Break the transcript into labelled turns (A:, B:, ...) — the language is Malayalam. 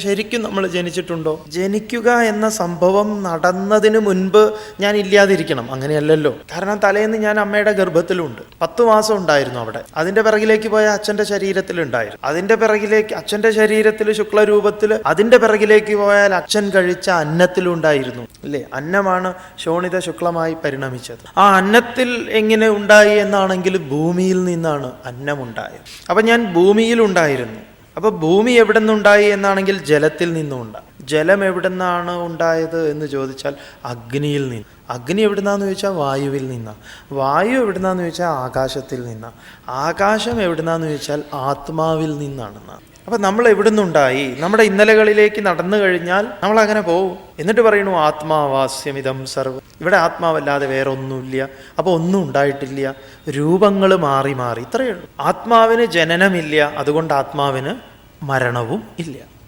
A: ശരിക്കും നമ്മൾ ജനിച്ചിട്ടുണ്ടോ? ജനിക്കുക എന്ന സംഭവം നടന്നതിന് മുൻപ് ഞാൻ ഇല്ലാതിരിക്കണം, അങ്ങനെയല്ലല്ലോ. കാരണം തലേന്ന് ഞാൻ അമ്മയുടെ ഗർഭത്തിലുണ്ട്, 10 മാസം ഉണ്ടായിരുന്നു അവിടെ. അതിന്റെ പിറകിലേക്ക് പോയ അച്ഛന്റെ ശരീരത്തിലുണ്ടായിരുന്നു. അതിന്റെ പിറകിലേക്ക് അച്ഛന്റെ ശരീരത്തിൽ ശുക്ലരൂപത്തിൽ, അതിന്റെ പിറകിലേക്ക് പോയാൽ അച്ഛൻ കഴിച്ച അന്നത്തിലുണ്ടായിരുന്നു, അല്ലേ? അന്നമാണ് ശോണിത ശുക്ലമായി പരിണമിച്ചത്. ആ അന്നത്തിൽ എങ്ങനെ ഉണ്ടായി എന്നാണെങ്കിൽ ഭൂമിയിൽ നിന്നാണ് അന്നമുണ്ടായത്. അപ്പൊ ഞാൻ ഭൂമിയിൽ ഉണ്ടായിരുന്നു. അപ്പൊ ഭൂമി എവിടെ നിന്നുണ്ടായി എന്നാണെങ്കിൽ ജലത്തിൽ നിന്നും ഉണ്ടായി. ജലം എവിടെ നിന്നാണ് ഉണ്ടായത് എന്ന് ചോദിച്ചാൽ അഗ്നിയിൽ നിന്ന്. അഗ്നി എവിടുന്നാന്ന് ചോദിച്ചാൽ വായുവിൽ നിന്നാണ്. വായു എവിടുന്നാന്ന് ചോദിച്ചാൽ ആകാശത്തിൽ നിന്നാണ്. ആകാശം എവിടുന്നാന്ന് ചോദിച്ചാൽ ആത്മാവിൽ നിന്നാണെന്നാണ്. അപ്പം നമ്മൾ എവിടുന്നുണ്ടായി? നമ്മുടെ ഇന്നലകളിലേക്ക് നടന്നു കഴിഞ്ഞാൽ നമ്മൾ അങ്ങനെ പോവും. എന്നിട്ട് പറയണു ആത്മാവാസ്യമിതം സർവ്വം. ഇവിടെ ആത്മാവല്ലാതെ വേറെ ഒന്നുമില്ല. അപ്പോൾ ഒന്നും ഉണ്ടായിട്ടില്ല, രൂപങ്ങൾ മാറി മാറി, ഇത്രയേ ഉള്ളൂ. ആത്മാവിന് ജനനമില്ല, അതുകൊണ്ട് ആത്മാവിന് മരണവും ഇല്ല.